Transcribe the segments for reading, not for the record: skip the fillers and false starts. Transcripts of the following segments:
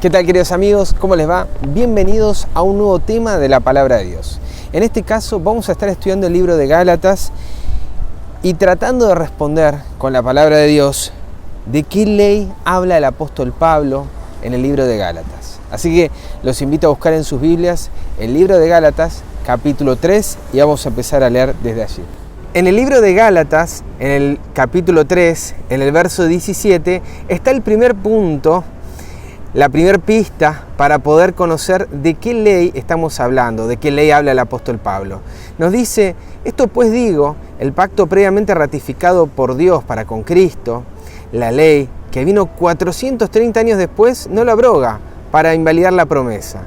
¿Qué tal, queridos amigos? ¿Cómo les va? Bienvenidos a un nuevo tema de la Palabra de Dios. En este caso vamos a estar estudiando el libro de Gálatas y tratando de responder con la Palabra de Dios de qué ley habla el apóstol Pablo en el libro de Gálatas. Así que los invito a buscar en sus Biblias el libro de Gálatas, capítulo 3, y vamos a empezar a leer desde allí. En el libro de Gálatas, en el capítulo 3, en el verso 17, está el primer punto, la primera pista para poder conocer de qué ley estamos hablando, de qué ley habla el apóstol Pablo. Nos dice: esto pues digo, el pacto previamente ratificado por Dios para con Cristo, la ley que vino 430 años después, no lo abroga para invalidar la promesa.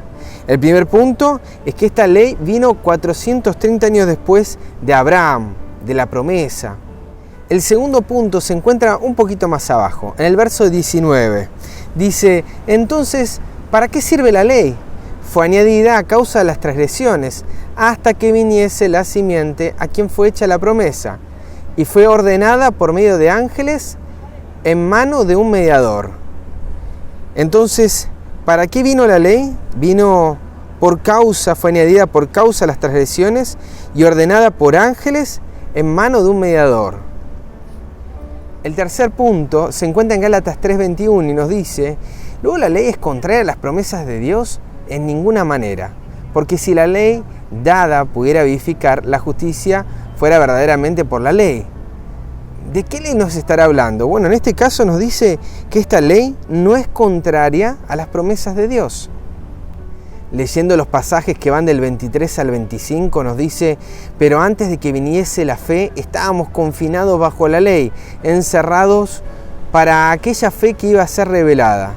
El primer punto es que esta ley vino 430 años después de Abraham, de la promesa. El segundo punto se encuentra un poquito más abajo, en el verso 19. Dice: entonces, ¿para qué sirve la ley? Fue añadida a causa de las transgresiones, hasta que viniese la simiente a quien fue hecha la promesa, y fue ordenada por medio de ángeles en mano de un mediador. Entonces, ¿para qué vino la ley? Fue añadida por causa de las transgresiones y ordenada por ángeles en mano de un mediador. El tercer punto se encuentra en Gálatas 3:21 y nos dice: luego la ley es contraria a las promesas de Dios en ninguna manera, porque si la ley dada pudiera vivificar, la justicia fuera verdaderamente por la ley. ¿De qué ley nos estará hablando? Bueno, en este caso nos dice que esta ley no es contraria a las promesas de Dios. Leyendo los pasajes que van del 23 al 25 nos dice: pero antes de que viniese la fe, estábamos confinados bajo la ley, encerrados para aquella fe que iba a ser revelada.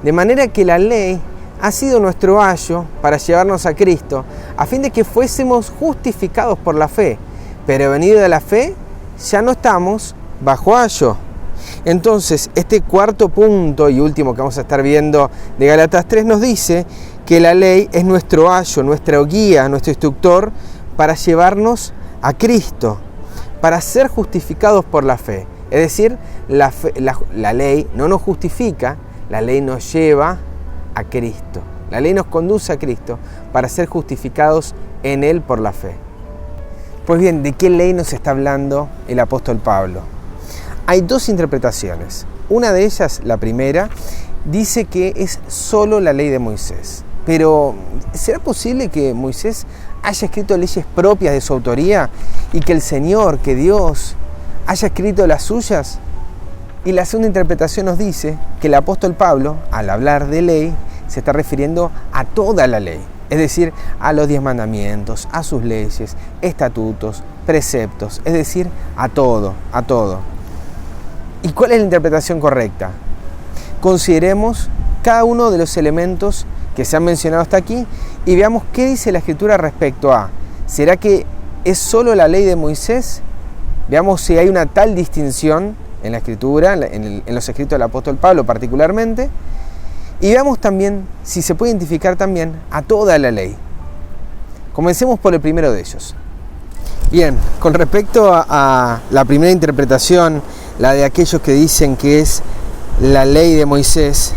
De manera que la ley ha sido nuestro ayo para llevarnos a Cristo, a fin de que fuésemos justificados por la fe. Pero venido de la fe, ya no estamos bajo ayo. Entonces, este cuarto punto y último que vamos a estar viendo de Gálatas 3 nos dice que la ley es nuestro ayo, nuestra guía, nuestro instructor para llevarnos a Cristo, para ser justificados por la fe. Es decir, la ley no nos justifica, la ley nos lleva a Cristo. La ley nos conduce a Cristo para ser justificados en Él por la fe. Pues bien, ¿de qué ley nos está hablando el apóstol Pablo? Hay dos interpretaciones. Una de ellas, la primera, dice que es solo la ley de Moisés. Pero, ¿será posible que Moisés haya escrito leyes propias de su autoría y que el Señor, que Dios, haya escrito las suyas? Y la segunda interpretación nos dice que el apóstol Pablo, al hablar de ley, se está refiriendo a toda la ley. Es decir, a los 10 mandamientos, a sus leyes, estatutos, preceptos, es decir, a todo, a todo. ¿Y cuál es la interpretación correcta? Consideremos cada uno de los elementos que se han mencionado hasta aquí y veamos qué dice la Escritura respecto a: ¿será que es solo la ley de Moisés? Veamos si hay una tal distinción en la Escritura, en los escritos del apóstol Pablo particularmente, y veamos también si se puede identificar también a toda la ley. Comencemos por el primero de ellos. Bien, con respecto a la primera interpretación, la de aquellos que dicen que es la ley de Moisés,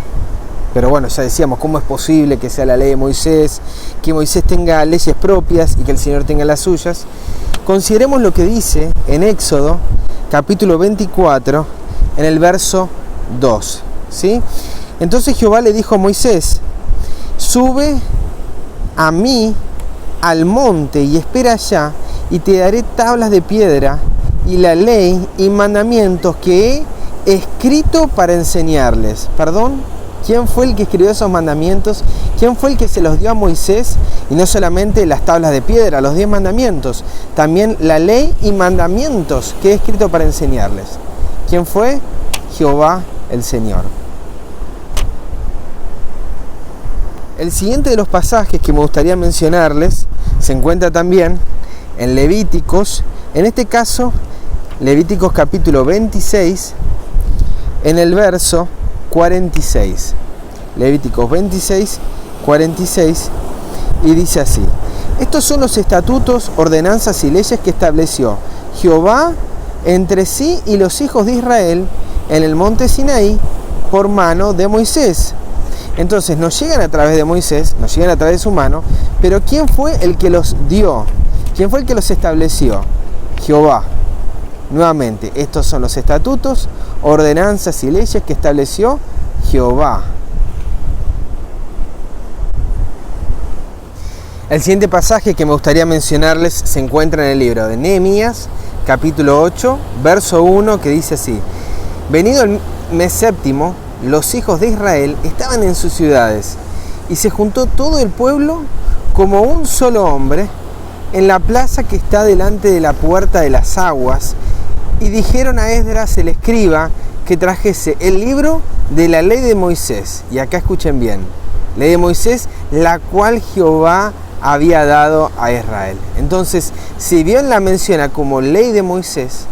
pero bueno, ya decíamos, ¿cómo es posible que sea la ley de Moisés, que Moisés tenga leyes propias y que el Señor tenga las suyas? Consideremos lo que dice en Éxodo, capítulo 24, en el verso 2, ¿sí? Entonces Jehová le dijo a Moisés: sube a mí al monte y espera allá, y te daré tablas de piedra y la ley y mandamientos que he escrito para enseñarles. ¿Perdón? ¿Quién fue el que escribió esos mandamientos? ¿Quién fue el que se los dio a Moisés? Y no solamente las tablas de piedra, los 10 mandamientos, también la ley y mandamientos que he escrito para enseñarles. ¿Quién fue? Jehová el Señor. El siguiente de los pasajes que me gustaría mencionarles se encuentra también en Levíticos, en este caso Levíticos capítulo 26, en el verso 46. Levíticos 26, 46, y dice así: estos son los estatutos, ordenanzas y leyes que estableció Jehová entre sí y los hijos de Israel en el monte Sinaí por mano de Moisés. Entonces nos llegan a través de Moisés, nos llegan a través de su mano, pero ¿quién fue el que los dio? ¿Quién fue el que los estableció? Jehová. Nuevamente, estos son los estatutos, ordenanzas y leyes que estableció Jehová. El siguiente pasaje que me gustaría mencionarles se encuentra en el libro de Nehemías, capítulo 8, verso 1, que dice así: Venido el mes séptimo, los hijos de Israel estaban en sus ciudades, y se juntó todo el pueblo como un solo hombre en la plaza que está delante de la puerta de las aguas, y dijeron a Esdras el escriba que trajese el libro de la ley de Moisés. Y acá escuchen bien, ley de Moisés, la cual Jehová había dado a Israel. Entonces, si bien la menciona como ley de Moisés,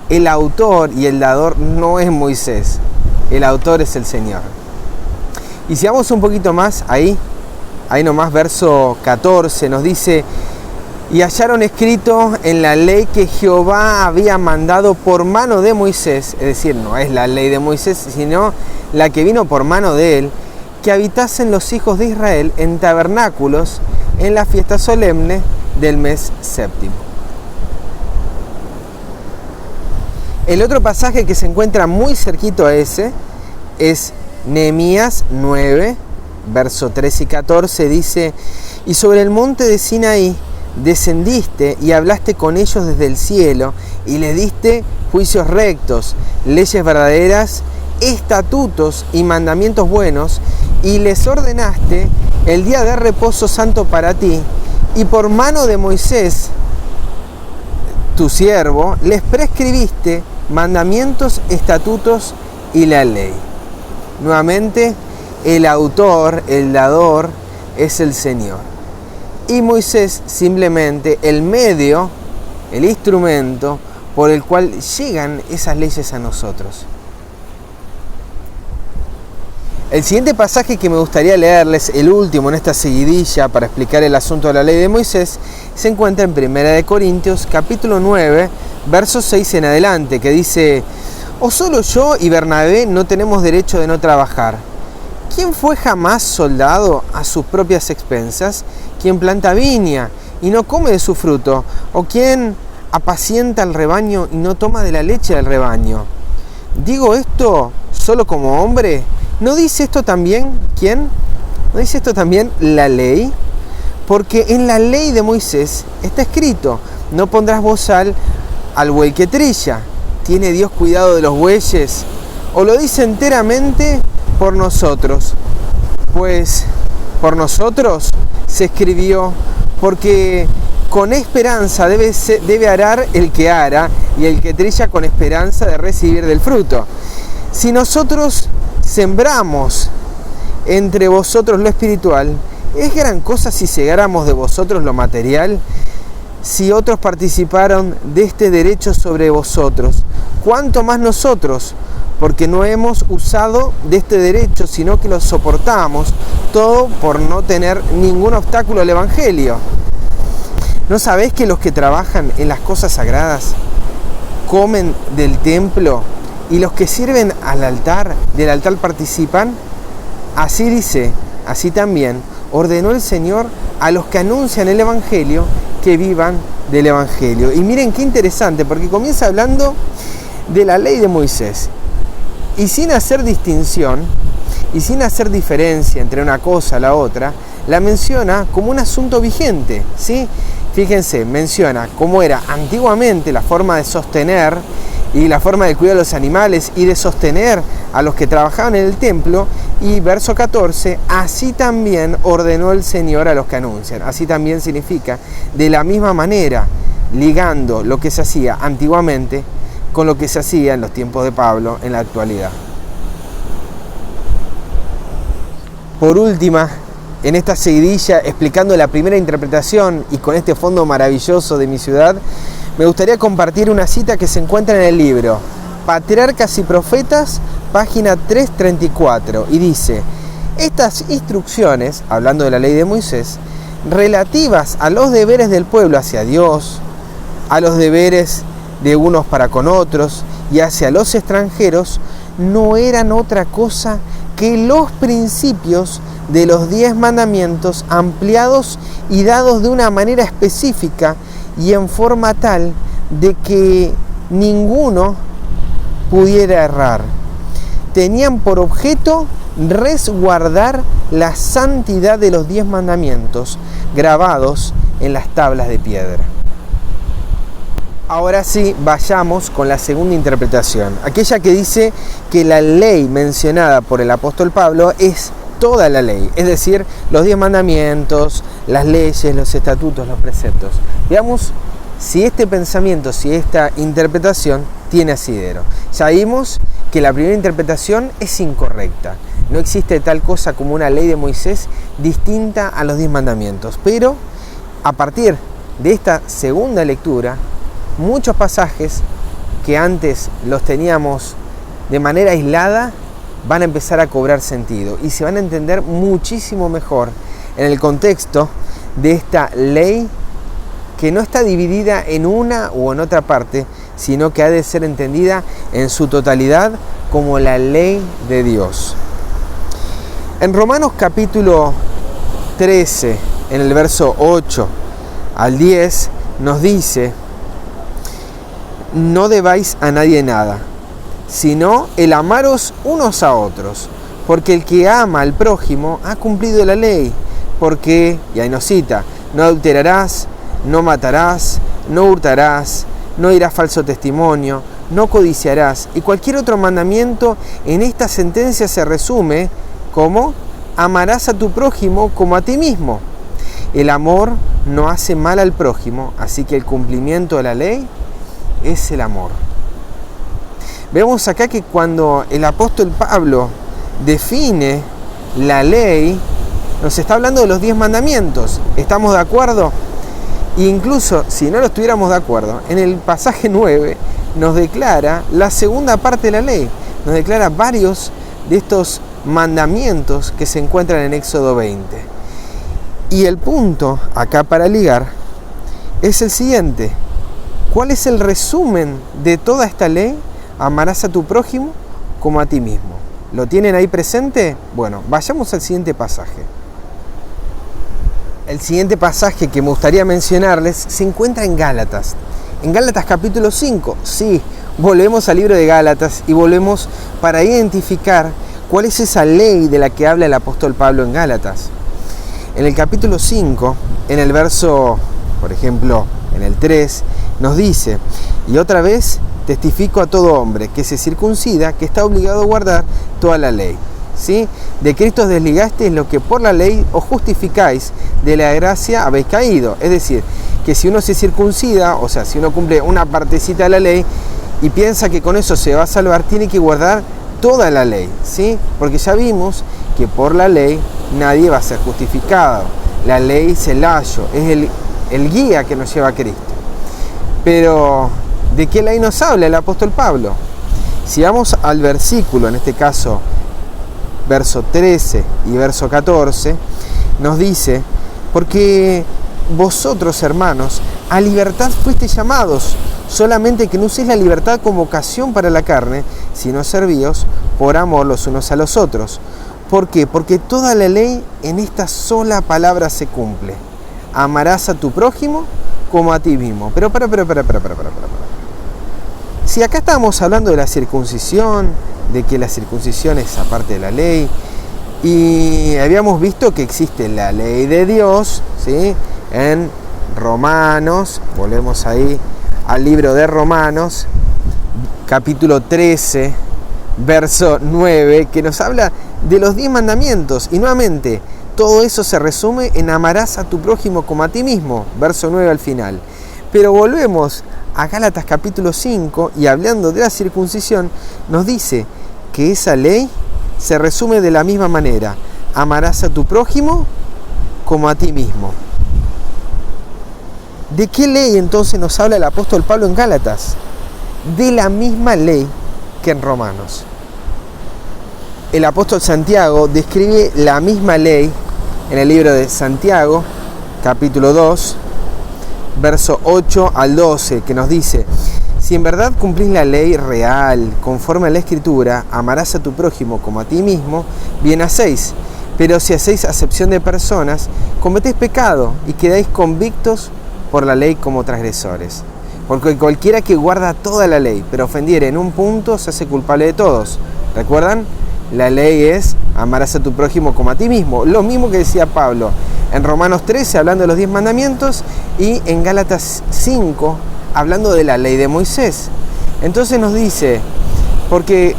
el autor y el dador no es Moisés, el autor es el Señor. Y si vamos un poquito más, ahí nomás, verso 14, nos dice: y hallaron escrito en la ley que Jehová había mandado por mano de Moisés, es decir, no es la ley de Moisés, sino la que vino por mano de él, que habitasen los hijos de Israel en tabernáculos en la fiesta solemne del mes séptimo. El otro pasaje que se encuentra muy cerquito a ese es Nehemías 9, verso 13 y 14, dice: y sobre el monte de Sinaí descendiste y hablaste con ellos desde el cielo, y les diste juicios rectos, leyes verdaderas, estatutos y mandamientos buenos, y les ordenaste el día de reposo santo para ti, y por mano de Moisés, tu siervo, les prescribiste mandamientos, estatutos y la ley. Nuevamente, el autor, el dador, es el Señor. Y Moisés simplemente el medio, el instrumento por el cual llegan esas leyes a nosotros. El siguiente pasaje que me gustaría leerles, el último en esta seguidilla para explicar el asunto de la ley de Moisés, se encuentra en 1 Corintios capítulo 9, verso 6 en adelante, que dice: ¿o solo yo y Bernabé no tenemos derecho de no trabajar? ¿Quién fue jamás soldado a sus propias expensas? ¿Quién planta viña y no come de su fruto? ¿O quién apacienta al rebaño y no toma de la leche del rebaño? ¿Digo esto solo como hombre? ¿No dice esto también quién? ¿No dice esto también la ley? Porque en la ley de Moisés está escrito: no pondrás bozal al buey que trilla. ¿Tiene Dios cuidado de los bueyes? ¿O lo dice enteramente por nosotros? Pues por nosotros se escribió, porque con esperanza debe arar el que ara, y el que trilla con esperanza de recibir del fruto. Si nosotros sembramos entre vosotros lo espiritual, ¿es gran cosa si segáramos de vosotros lo material? Si otros participaron de este derecho sobre vosotros, ¿cuánto más nosotros? Porque no hemos usado de este derecho, sino que lo soportamos, todo por no tener ningún obstáculo al Evangelio. ¿No sabéis que los que trabajan en las cosas sagradas comen del templo, y los que sirven del altar participan? Así dice, así también ordenó el Señor a los que anuncian el Evangelio que vivan del Evangelio. Y miren qué interesante, porque comienza hablando de la ley de Moisés, y sin hacer distinción y sin hacer diferencia entre una cosa y la otra, la menciona como un asunto vigente, ¿sí? Fíjense, menciona cómo era antiguamente la forma de sostener y la forma de cuidar a los animales y de sostener a los que trabajaban en el templo. Y verso 14, así también ordenó el Señor a los que anuncian. Así también significa de la misma manera, ligando lo que se hacía antiguamente con lo que se hacía en los tiempos de Pablo en la actualidad. Por última, en esta seguidilla explicando la primera interpretación y con este fondo maravilloso de mi ciudad, me gustaría compartir una cita que se encuentra en el libro Patriarcas y Profetas, página 334, y dice: estas instrucciones, hablando de la ley de Moisés, relativas a los deberes del pueblo hacia Dios, a los deberes de unos para con otros y hacia los extranjeros, no eran otra cosa que los principios de los 10 mandamientos ampliados y dados de una manera específica y en forma tal de que ninguno pudiera errar. Tenían por objeto resguardar la santidad de los 10 mandamientos grabados en las tablas de piedra. Ahora sí, vayamos con la segunda interpretación, aquella que dice que la ley mencionada por el apóstol Pablo es toda la ley, es decir, los 10 mandamientos, las leyes, los estatutos, los preceptos. Veamos si este pensamiento, si esta interpretación tiene asidero. Ya vimos que la primera interpretación es incorrecta. No existe tal cosa como una ley de Moisés distinta a los 10 mandamientos. Pero a partir de esta segunda lectura, muchos pasajes que antes los teníamos de manera aislada van a empezar a cobrar sentido y se van a entender muchísimo mejor en el contexto de esta ley que no está dividida en una o en otra parte, sino que ha de ser entendida en su totalidad como la ley de Dios. En Romanos capítulo 13, en el verso 8 al 10, nos dice: no debáis a nadie nada, sino el amaros unos a otros, porque el que ama al prójimo ha cumplido la ley, porque, y ahí nos cita, no adulterarás, no matarás, no hurtarás, no dirás falso testimonio, no codiciarás. Y cualquier otro mandamiento en esta sentencia se resume como: amarás a tu prójimo como a ti mismo. El amor no hace mal al prójimo, así que el cumplimiento de la ley es el amor. Vemos acá que cuando el apóstol Pablo define la ley, nos está hablando de los 10 mandamientos. ¿Estamos de acuerdo? E incluso si no lo estuviéramos de acuerdo, en el pasaje 9 nos declara la segunda parte de la ley. Nos declara varios de estos mandamientos que se encuentran en Éxodo 20. Y el punto acá para ligar es el siguiente: ¿cuál es el resumen de toda esta ley? Amarás a tu prójimo como a ti mismo. ¿Lo tienen ahí presente? Bueno, vayamos al siguiente pasaje. El siguiente pasaje que me gustaría mencionarles se encuentra en Gálatas. En Gálatas capítulo 5. Sí, volvemos al libro de Gálatas y volvemos para identificar cuál es esa ley de la que habla el apóstol Pablo en Gálatas. En el capítulo 5, en el verso, por ejemplo, en el 3, nos dice: y otra vez testifico a todo hombre que se circuncida, que está obligado a guardar toda la ley. ¿Sí? De Cristo os desligasteis lo que por la ley os justificáis, de la gracia habéis caído. Es decir, que si uno se circuncida, o sea, si uno cumple una partecita de la ley y piensa que con eso se va a salvar, tiene que guardar toda la ley, ¿sí? Porque ya vimos que por la ley nadie va a ser justificado. La ley es el ayo, es el guía que nos lleva a Cristo. Pero, ¿de qué ley nos habla el apóstol Pablo? Si vamos al versículo, en este caso, verso 13 y verso 14, nos dice: porque vosotros, hermanos, a libertad fuisteis llamados, solamente que no uséis la libertad como ocasión para la carne, sino servíos por amor los unos a los otros. ¿Por qué? Porque toda la ley en esta sola palabra se cumple: amarás a tu prójimo como a ti mismo. Pero para. Si acá estábamos hablando de la circuncisión, de que la circuncisión es aparte de la ley, y habíamos visto que existe la ley de Dios, ¿sí? En Romanos, volvemos ahí al libro de Romanos, capítulo 13, verso 9, que nos habla de los 10 mandamientos, y nuevamente todo eso se resume en amarás a tu prójimo como a ti mismo, verso 9 al final. Pero volvemos a Gálatas capítulo 5 y hablando de la circuncisión nos dice que esa ley se resume de la misma manera: amarás a tu prójimo como a ti mismo. ¿De qué ley entonces nos habla el apóstol Pablo en Gálatas? De la misma ley que en Romanos. El apóstol Santiago describe la misma ley en el libro de Santiago, capítulo 2, verso 8 al 12, que nos dice: Si en verdad cumplís la ley real, conforme a la Escritura, amarás a tu prójimo como a ti mismo, bien hacéis. Pero si hacéis acepción de personas, cometéis pecado y quedáis convictos por la ley como transgresores. Porque cualquiera que guarda toda la ley, pero ofendiere en un punto, se hace culpable de todos. ¿Recuerdan? La ley es amarás a tu prójimo como a ti mismo. Lo mismo que decía Pablo en Romanos 13, hablando de los 10 mandamientos, y en Gálatas 5, hablando de la ley de Moisés. Entonces nos dice, porque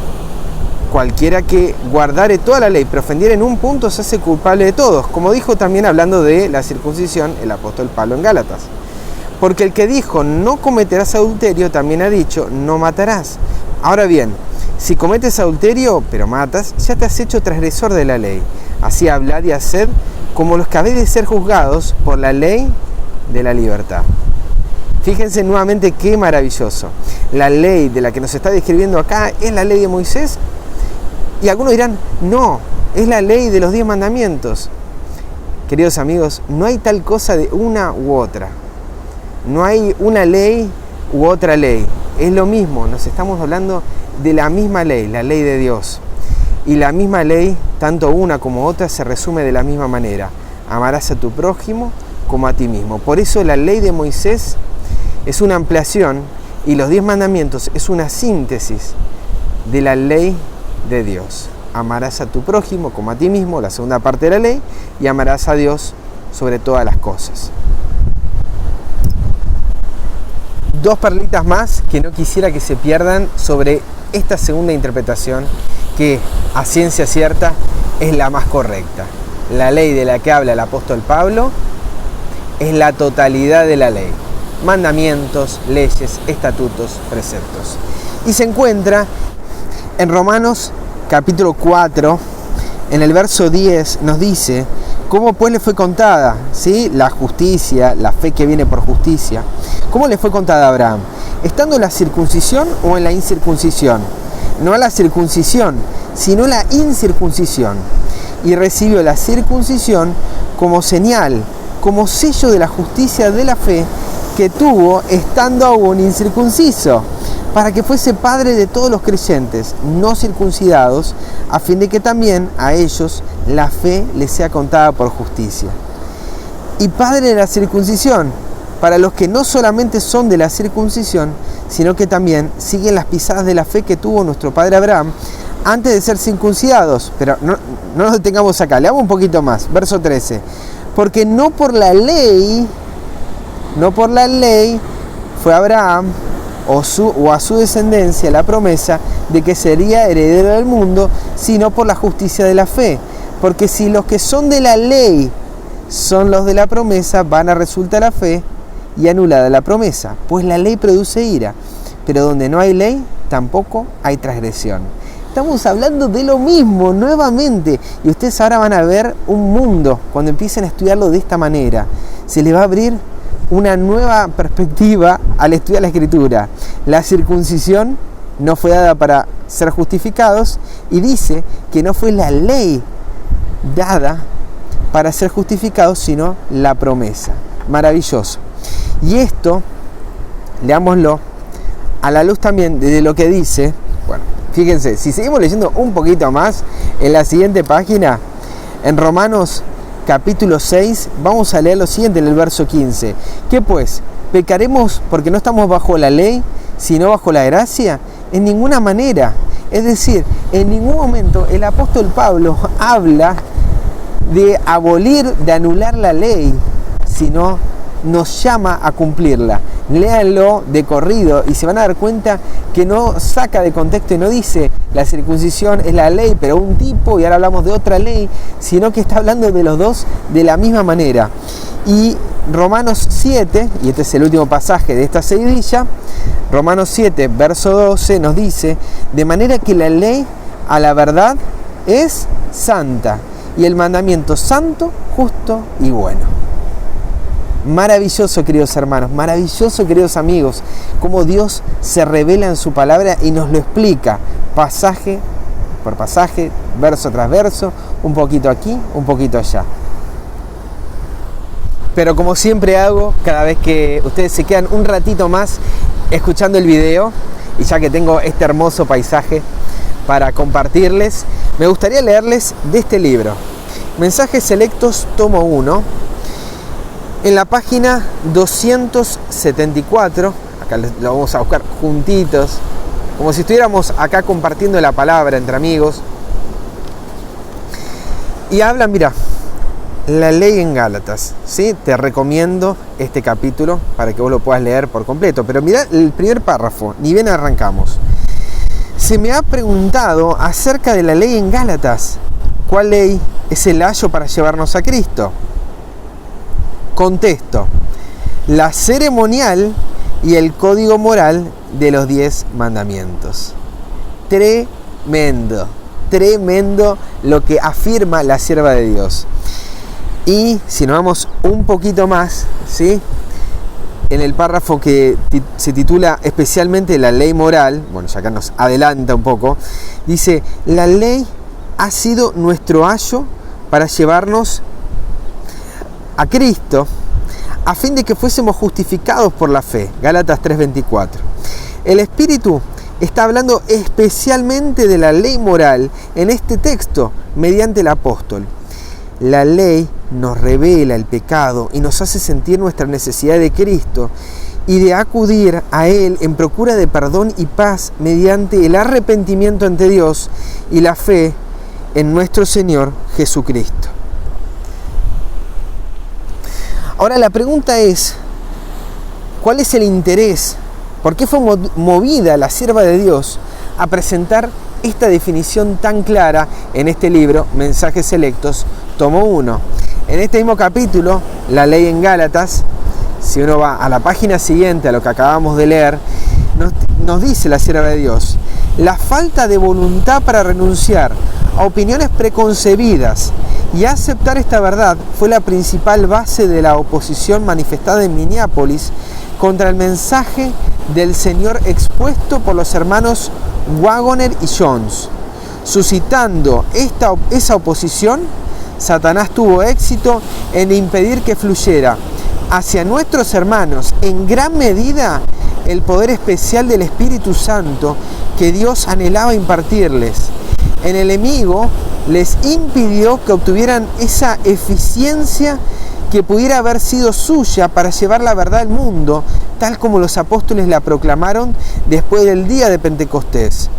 cualquiera que guardare toda la ley, pero ofendiere en un punto, se hace culpable de todos. Como dijo también hablando de la circuncisión el apóstol Pablo en Gálatas. Porque el que dijo no cometerás adulterio, también ha dicho no matarás. Ahora bien, si cometes adulterio, pero matas, ya te has hecho transgresor de la ley. Así hablad y haced como los que habéis de ser juzgados por la ley de la libertad. Fíjense nuevamente qué maravilloso. La ley de la que nos está describiendo acá es la ley de Moisés. Y algunos dirán, no, es la ley de los 10 mandamientos. Queridos amigos, no hay tal cosa de una u otra. No hay una ley u otra ley. Es lo mismo, nos estamos hablando de la misma ley, la ley de Dios. Y la misma ley, tanto una como otra, se resume de la misma manera. Amarás a tu prójimo como a ti mismo. Por eso la ley de Moisés es una ampliación y los 10 mandamientos es una síntesis de la ley de Dios. Amarás a tu prójimo como a ti mismo, la segunda parte de la ley, y amarás a Dios sobre todas las cosas. 2 perlitas más que no quisiera que se pierdan sobre esta segunda interpretación, que a ciencia cierta es la más correcta. La ley de la que habla el apóstol Pablo es la totalidad de la ley. Mandamientos, leyes, estatutos, preceptos. Y se encuentra en Romanos capítulo 4, en el verso 10, nos dice cómo pues le fue contada, ¿sí?, la justicia, la fe que viene por justicia. ¿Cómo le fue contada a Abraham? ¿Estando en la circuncisión o en la incircuncisión? No a la circuncisión, sino la incircuncisión. Y recibió la circuncisión como señal, como sello de la justicia de la fe que tuvo estando aún incircunciso, para que fuese padre de todos los creyentes no circuncidados, a fin de que también a ellos la fe les sea contada por justicia. Y padre de la circuncisión, para los que no solamente son de la circuncisión, sino que también siguen las pisadas de la fe que tuvo nuestro padre Abraham antes de ser circuncidados. Pero no nos detengamos acá, leamos un poquito más, verso 13. Porque no por la ley fue Abraham o a su descendencia la promesa de que sería heredero del mundo, sino por la justicia de la fe. Porque si los que son de la ley son los de la promesa, vana resulta la fe y anulada la promesa, pues la ley produce ira, pero donde no hay ley, tampoco hay transgresión. Estamos hablando de lo mismo nuevamente, y ustedes ahora van a ver un mundo, cuando empiecen a estudiarlo de esta manera, se les va a abrir una nueva perspectiva al estudiar la Escritura. La circuncisión no fue dada para ser justificados, y dice que no fue la ley dada para ser justificados, sino la promesa. Maravilloso. Y esto, leámoslo a la luz también de lo que dice. Bueno, fíjense, si seguimos leyendo un poquito más, en la siguiente página, en Romanos capítulo 6, vamos a leer lo siguiente en el verso 15. ¿Qué pues? ¿Pecaremos porque no estamos bajo la ley, sino bajo la gracia? En ninguna manera. Es decir, en ningún momento el apóstol Pablo habla de abolir, de anular la ley, sino nos llama a cumplirla. Léanlo de corrido y se van a dar cuenta que no saca de contexto y no dice la circuncisión es la ley, pero un tipo, y ahora hablamos de otra ley, sino que está hablando de los dos de la misma manera. Y Romanos 7, y este es el último pasaje de esta seguidilla, Romanos 7, verso 12, nos dice: de manera que la ley a la verdad es santa, y el mandamiento santo, justo y bueno. Maravilloso, queridos hermanos, maravilloso, queridos amigos, cómo Dios se revela en su palabra y nos lo explica pasaje por pasaje, verso tras verso, un poquito aquí, un poquito allá. pero como siempre hago, cada vez que ustedes se quedan un ratito más escuchando el video, y ya que tengo este hermoso paisaje para compartirles, me gustaría leerles de este libro, Mensajes Selectos, tomo 1, en la página 274, acá lo vamos a buscar juntitos, como si estuviéramos acá compartiendo la palabra entre amigos, y hablan, mira, la ley en Gálatas, ¿sí? Te recomiendo este capítulo para que vos lo puedas leer por completo. Pero mirá el primer párrafo, ni bien arrancamos. Se me ha preguntado acerca de la ley en Gálatas. ¿Cuál ley es el ayo para llevarnos a Cristo? Contesto: la ceremonial y el código moral de los 10 mandamientos. Tremendo lo que afirma la sierva de Dios. Y si nos vamos un poquito más, ¿sí? En el párrafo que se titula especialmente la ley moral, bueno, ya acá nos adelanta un poco, dice: la ley ha sido nuestro ayo para llevarnos a Cristo, a fin de que fuésemos justificados por la fe. Gálatas 3:24. El Espíritu está hablando especialmente de la ley moral en este texto mediante el apóstol. La ley nos revela el pecado y nos hace sentir nuestra necesidad de Cristo y de acudir a Él en procura de perdón y paz mediante el arrepentimiento ante Dios y la fe en nuestro Señor Jesucristo. Ahora la pregunta es, ¿cuál es el interés? ¿Por qué fue movida la sierva de Dios a presentar esta definición tan clara en este libro, Mensajes Selectos, tomo 1? En este mismo capítulo, la ley en Gálatas, si uno va a la página siguiente, a lo que acabamos de leer, nos dice la sierva de Dios: la falta de voluntad para renunciar a opiniones preconcebidas y aceptar esta verdad fue la principal base de la oposición manifestada en Minneapolis contra el mensaje del Señor expuesto por los hermanos Waggoner y Jones. Suscitando esa oposición, Satanás tuvo éxito en impedir que fluyera hacia nuestros hermanos en gran medida el poder especial del Espíritu Santo que Dios anhelaba impartirles. El enemigo les impidió que obtuvieran esa eficiencia que pudiera haber sido suya para llevar la verdad al mundo, tal como los apóstoles la proclamaron después del día de Pentecostés.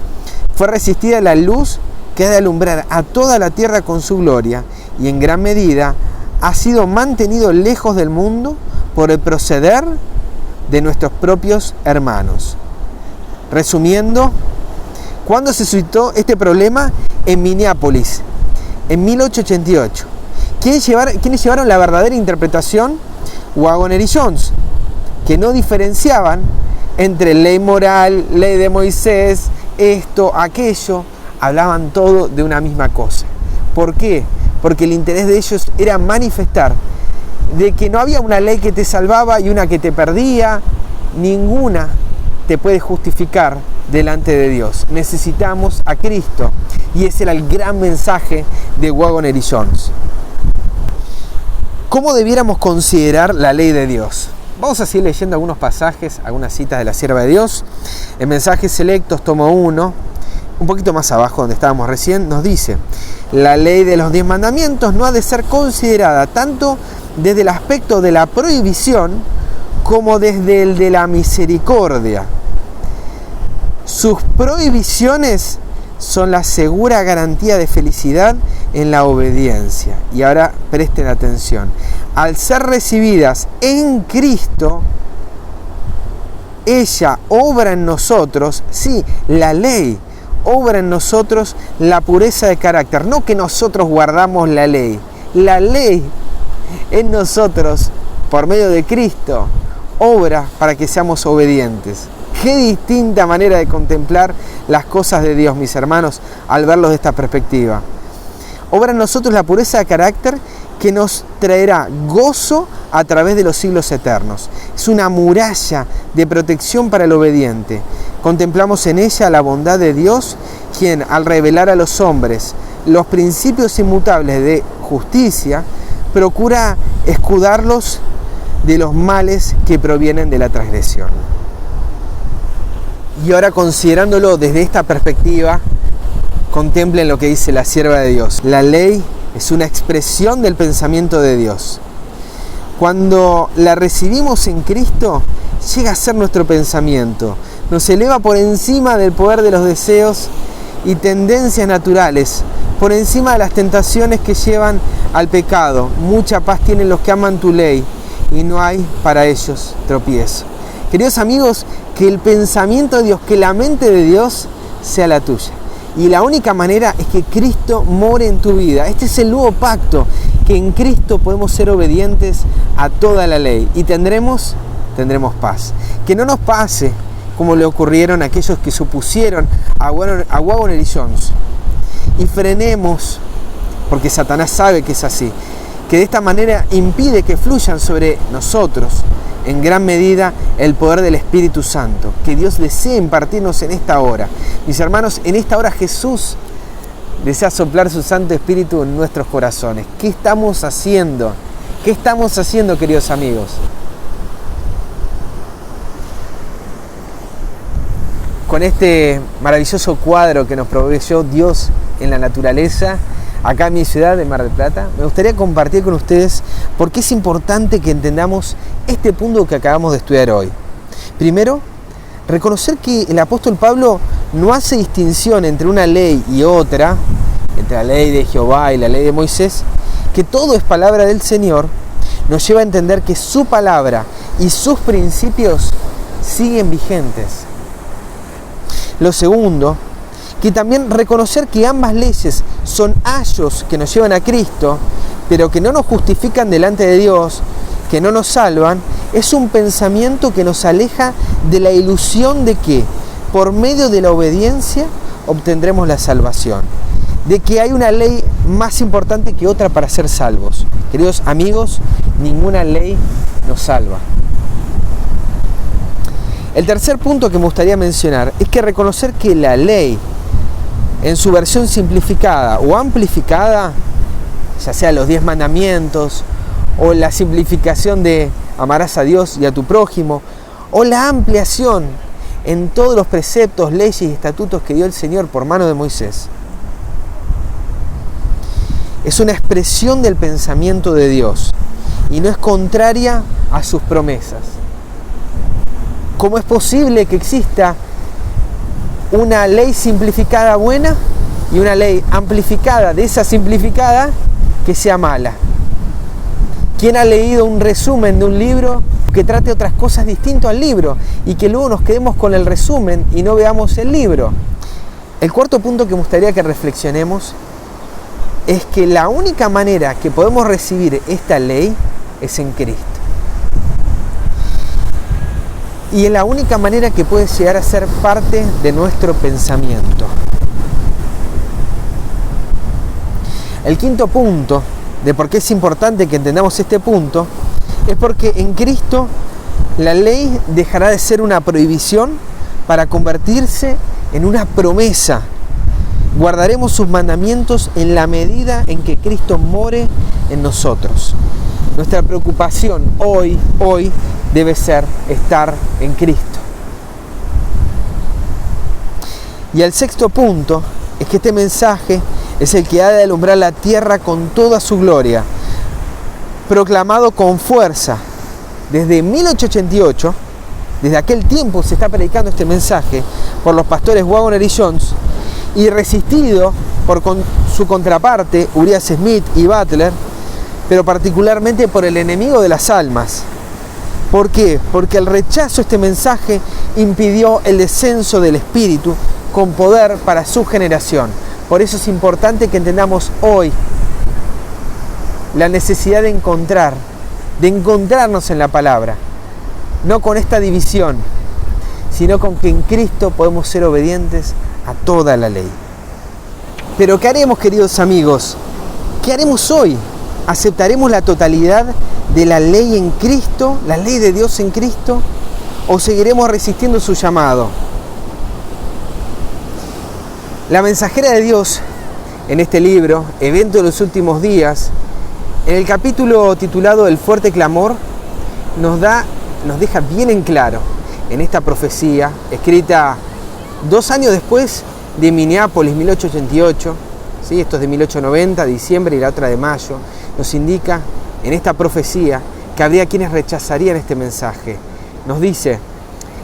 Fue resistida la luz que ha de alumbrar a toda la tierra con su gloria, y en gran medida ha sido mantenido lejos del mundo por el proceder de nuestros propios hermanos. Resumiendo, ¿cuándo se suscitó este problema? En Minneapolis, en 1888. ¿Quiénes llevaron la verdadera interpretación? Waggoner y Jones, que no diferenciaban entre ley moral, ley de Moisés, esto, aquello, hablaban todo de una misma cosa. ¿Por qué? Porque el interés de ellos era manifestar de que no había una ley que te salvaba y una que te perdía. Ninguna te puede justificar delante de Dios. Necesitamos a Cristo. Y ese era el gran mensaje de Waggoner y Jones. ¿Cómo debiéramos considerar la ley de Dios? Vamos a seguir leyendo algunos pasajes, algunas citas de la sierva de Dios. En Mensajes Selectos, tomo 1, un poquito más abajo donde estábamos recién, nos dice: la ley de los 10 mandamientos no ha de ser considerada tanto desde el aspecto de la prohibición como desde el de la misericordia. Sus prohibiciones son la segura garantía de felicidad en la obediencia. Y ahora presten atención: al ser recibidas en Cristo, ella obra en nosotros, sí, la ley obra en nosotros la pureza de carácter, no que nosotros guardamos la ley en nosotros, por medio de Cristo, obra para que seamos obedientes. Qué distinta manera de contemplar las cosas de Dios, mis hermanos, al verlos de esta perspectiva. Obra en nosotros la pureza de carácter que nos traerá gozo a través de los siglos eternos. Es una muralla de protección para el obediente. Contemplamos en ella la bondad de Dios, quien, al revelar a los hombres los principios inmutables de justicia, procura escudarlos de los males que provienen de la transgresión. Y ahora, considerándolo desde esta perspectiva, contemplen lo que dice la sierva de Dios. La ley es una expresión del pensamiento de Dios. Cuando la recibimos en Cristo, llega a ser nuestro pensamiento. Nos eleva por encima del poder de los deseos y tendencias naturales, por encima de las tentaciones que llevan al pecado. Mucha paz tienen los que aman tu ley, y no hay para ellos tropiezo. Queridos amigos, que el pensamiento de Dios, que la mente de Dios sea la tuya. Y la única manera es que Cristo more en tu vida. Este es el nuevo pacto, que en Cristo podemos ser obedientes a toda la ley y tendremos paz. Que no nos pase como le ocurrieron a aquellos que se opusieron a Waggoner y Jones. Y frenemos, porque Satanás sabe que es así, que de esta manera impide que fluyan sobre nosotros en gran medida el poder del Espíritu Santo, que Dios desea impartirnos en esta hora. Mis hermanos, en esta hora Jesús desea soplar su Santo Espíritu en nuestros corazones. ¿Qué estamos haciendo? ¿Qué estamos haciendo, queridos amigos? Con este maravilloso cuadro que nos proveyó Dios en la naturaleza, acá en mi ciudad de Mar del Plata, me gustaría compartir con ustedes por qué es importante que entendamos este punto que acabamos de estudiar hoy. Primero, reconocer que el apóstol Pablo no hace distinción entre una ley y otra, entre la ley de Jehová y la ley de Moisés, que todo es palabra del Señor, nos lleva a entender que su palabra y sus principios siguen vigentes. Lo segundo, que también reconocer que ambas leyes son ayos que nos llevan a Cristo, pero que no nos justifican delante de Dios, que no nos salvan, es un pensamiento que nos aleja de la ilusión de que por medio de la obediencia obtendremos la salvación, de que hay una ley más importante que otra para ser salvos. Queridos amigos, ninguna ley nos salva. El tercer punto que me gustaría mencionar es que reconocer que la ley, en su versión simplificada o amplificada, ya sea los 10 mandamientos, o la simplificación de amarás a Dios y a tu prójimo, o la ampliación en todos los preceptos, leyes y estatutos que dio el Señor por mano de Moisés, es una expresión del pensamiento de Dios y no es contraria a sus promesas. ¿Cómo es posible que exista una ley simplificada buena y una ley amplificada de esa simplificada que sea mala? ¿Quién ha leído un resumen de un libro que trate otras cosas distintas al libro y que luego nos quedemos con el resumen y no veamos el libro? El cuarto punto que me gustaría que reflexionemos es que la única manera que podemos recibir esta ley es en Cristo. Y es la única manera que puede llegar a ser parte de nuestro pensamiento. El quinto punto de por qué es importante que entendamos este punto es porque en Cristo la ley dejará de ser una prohibición para convertirse en una promesa. Guardaremos sus mandamientos en la medida en que Cristo more en nosotros. Nuestra preocupación hoy debe ser estar en Cristo. Y el sexto punto es que este mensaje es el que ha de alumbrar la tierra con toda su gloria, proclamado con fuerza desde 1888. Desde aquel tiempo se está predicando este mensaje por los pastores Waggoner y Jones y resistido por su contraparte Urias Smith y Butler, pero particularmente por el enemigo de las almas. ¿Por qué? Porque el rechazo a este mensaje impidió el descenso del Espíritu con poder para su generación. Por eso es importante que entendamos hoy la necesidad de encontrarnos en la palabra, no con esta división, sino con que en Cristo podemos ser obedientes a toda la ley. Pero ¿qué haremos, queridos amigos? ¿Qué haremos hoy? ¿Aceptaremos la totalidad de la ley en Cristo, la ley de Dios en Cristo, o seguiremos resistiendo su llamado? La mensajera de Dios en este libro, Evento de los Últimos Días, En el capítulo titulado El fuerte clamor, nos deja bien en claro en esta profecía, escrita 2 años después de Minneapolis, 1888, ¿sí? Esto es de 1890, diciembre, y la otra de mayo, nos indica en esta profecía que habría quienes rechazarían este mensaje. Nos dice: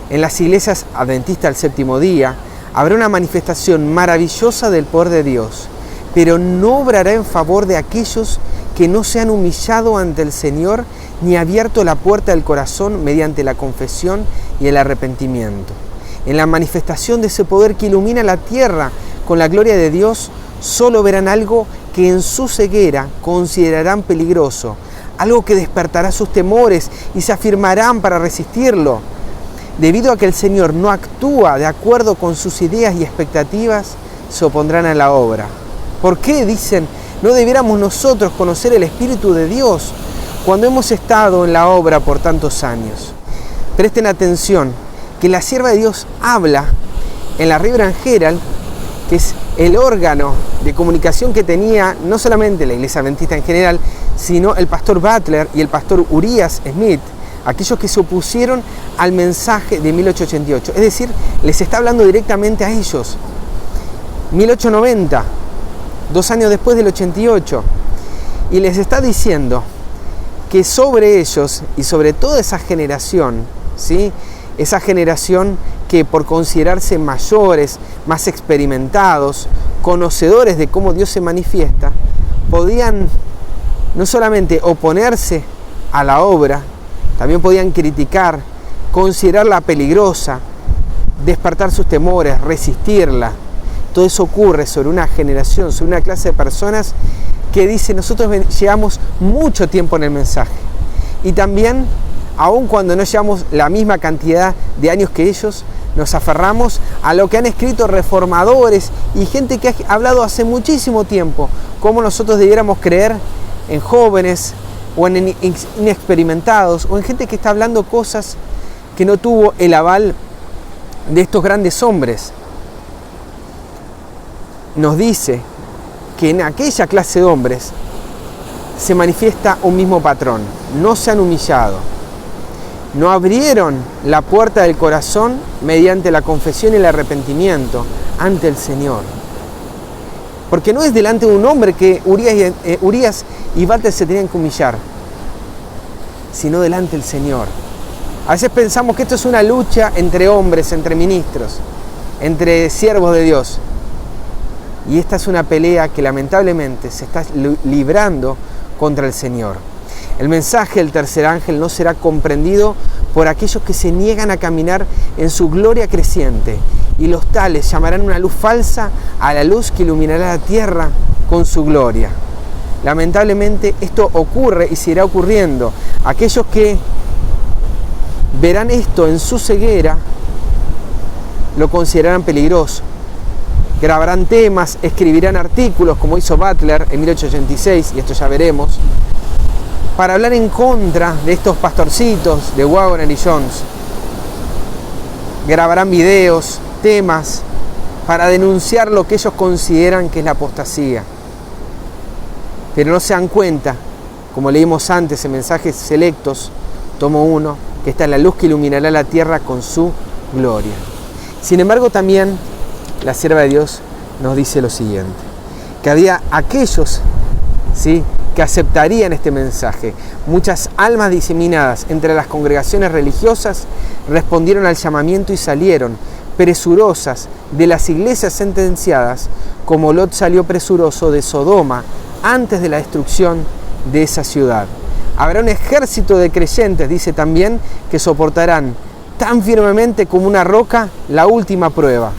en las iglesias adventistas del séptimo día habrá una manifestación maravillosa del poder de Dios, pero no obrará en favor de aquellos que no se han humillado ante el Señor ni abierto la puerta del corazón mediante la confesión y el arrepentimiento. En la manifestación de ese poder que ilumina la tierra con la gloria de Dios, solo verán algo que en su ceguera considerarán peligroso, algo que despertará sus temores y se afirmarán para resistirlo. Debido a que el Señor no actúa de acuerdo con sus ideas y expectativas, se opondrán a la obra. ¿Por qué? Dicen, no debiéramos nosotros conocer el Espíritu de Dios cuando hemos estado en la obra por tantos años. Presten atención, que la sierva de Dios habla en la Reverend Herald, que es el órgano de comunicación que tenía no solamente la Iglesia Adventista en general, sino el pastor Butler y el pastor Urias Smith, aquellos que se opusieron al mensaje de 1888. Es decir, les está hablando directamente a ellos. 1890, 2 años después del 88, y les está diciendo que sobre ellos y sobre toda esa generación, ¿sí? Esa generación que por considerarse mayores, más experimentados, conocedores de cómo Dios se manifiesta, podían no solamente oponerse a la obra, también podían criticar, considerarla peligrosa, despertar sus temores, resistirla. Todo eso ocurre sobre una generación, sobre una clase de personas que dice: nosotros llevamos mucho tiempo en el mensaje. Y también, aun cuando no llevamos la misma cantidad de años que ellos, nos aferramos a lo que han escrito reformadores y gente que ha hablado hace muchísimo tiempo, cómo nosotros debiéramos creer en jóvenes o en inexperimentados o en gente que está hablando cosas que no tuvo el aval de estos grandes hombres. Nos dice que en aquella clase de hombres se manifiesta un mismo patrón: no se han humillado, no abrieron la puerta del corazón mediante la confesión y el arrepentimiento ante el Señor. Porque no es delante de un hombre que Urias y Butler se tenían que humillar, sino delante del Señor. A veces pensamos que esto es una lucha entre hombres, entre ministros, entre siervos de Dios. Y esta es una pelea que lamentablemente se está librando contra el Señor. El mensaje del tercer ángel no será comprendido por aquellos que se niegan a caminar en su gloria creciente, y los tales llamarán una luz falsa a la luz que iluminará la tierra con su gloria. Lamentablemente esto ocurre y seguirá ocurriendo. Aquellos que verán esto en su ceguera lo considerarán peligroso. Grabarán temas, escribirán artículos como hizo Butler en 1886, y esto ya veremos, para hablar en contra de estos pastorcitos de Wagner y Jones. Grabarán videos, temas, para denunciar lo que ellos consideran que es la apostasía. Pero no se dan cuenta, como leímos antes en Mensajes Selectos, tomo 1, que está en la luz que iluminará la tierra con su gloria. Sin embargo, también la sierva de Dios nos dice lo siguiente: que había aquellos, ¿sí?, que aceptarían este mensaje. Muchas almas diseminadas entre las congregaciones religiosas respondieron al llamamiento y salieron presurosas de las iglesias sentenciadas, como Lot salió presuroso de Sodoma antes de la destrucción de esa ciudad. Habrá un ejército de creyentes, dice también, que soportarán tan firmemente como una roca la última prueba.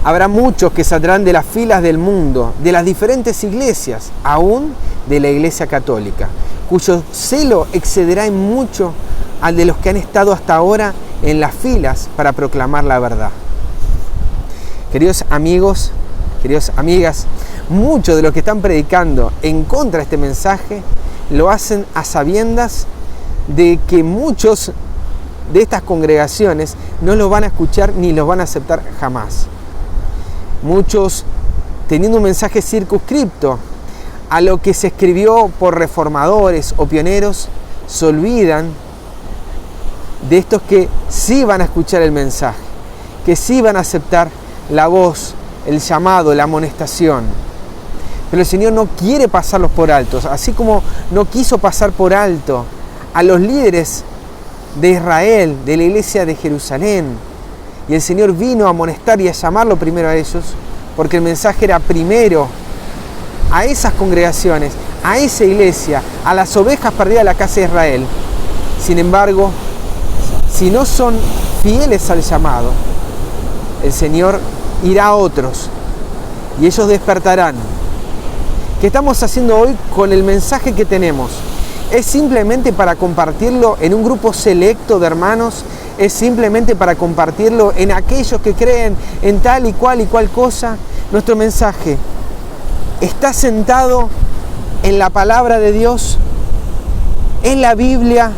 Habrá muchos que saldrán de las filas del mundo, de las diferentes iglesias, aún de la Iglesia Católica, cuyo celo excederá en mucho al de los que han estado hasta ahora en las filas para proclamar la verdad. Queridos amigos, queridas amigas, muchos de los que están predicando en contra de este mensaje lo hacen a sabiendas de que muchos de estas congregaciones no lo van a escuchar ni los van a aceptar jamás. Muchos, teniendo un mensaje circunscripto a lo que se escribió por reformadores o pioneros, se olvidan de estos que sí van a escuchar el mensaje, que sí van a aceptar la voz, el llamado, la amonestación. Pero el Señor no quiere pasarlos por alto, así como no quiso pasar por alto a los líderes de Israel, de la iglesia de Jerusalén. Y el Señor vino a amonestar y a llamarlo primero a ellos, porque el mensaje era primero a esas congregaciones, a esa iglesia, a las ovejas perdidas de la casa de Israel. Sin embargo, si no son fieles al llamado, el Señor irá a otros y ellos despertarán. ¿Qué estamos haciendo hoy con el mensaje que tenemos? ¿Es simplemente para compartirlo en un grupo selecto de hermanos? ¿Es simplemente para compartirlo en aquellos que creen en tal y cual cosa? Nuestro mensaje está sentado en la palabra de Dios, en la Biblia,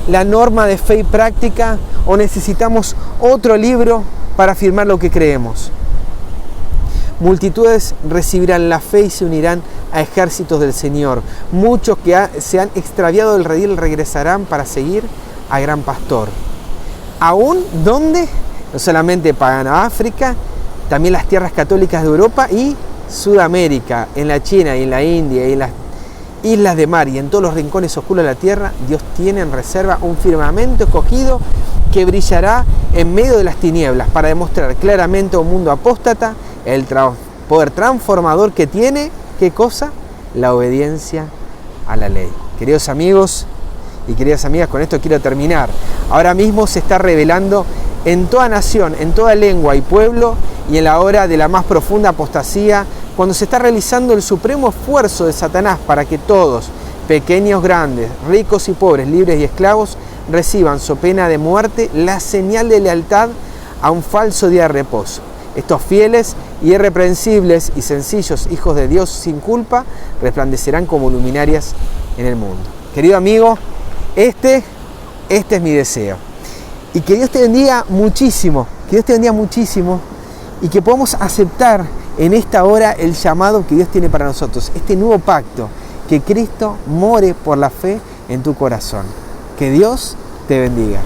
la norma de fe y práctica, o necesitamos otro libro para afirmar lo que creemos. Multitudes recibirán la fe y se unirán a ejércitos del Señor. Muchos que se han extraviado del redil regresarán para seguir al gran pastor. ¿Aún dónde? No solamente para África, también las tierras católicas de Europa y Sudamérica, en la China y en la India y en las islas de mar y en todos los rincones oscuros de la tierra. Dios tiene en reserva un firmamento escogido que brillará en medio de las tinieblas para demostrar claramente a un mundo apóstata el poder transformador que tiene, ¿qué cosa? La obediencia a la ley. Queridos amigos y queridas amigas, con esto quiero terminar. Ahora mismo se está revelando en toda nación, en toda lengua y pueblo, y en la hora de la más profunda apostasía, cuando se está realizando el supremo esfuerzo de Satanás para que todos, pequeños, grandes, ricos y pobres, libres y esclavos, reciban so pena de muerte la señal de lealtad a un falso día de reposo. Estos fieles y irreprensibles y sencillos hijos de Dios sin culpa resplandecerán como luminarias en el mundo. Querido amigo, este es mi deseo. Y que Dios te bendiga muchísimo, y que podamos aceptar en esta hora el llamado que Dios tiene para nosotros, este nuevo pacto, que Cristo more por la fe en tu corazón. Que Dios te bendiga.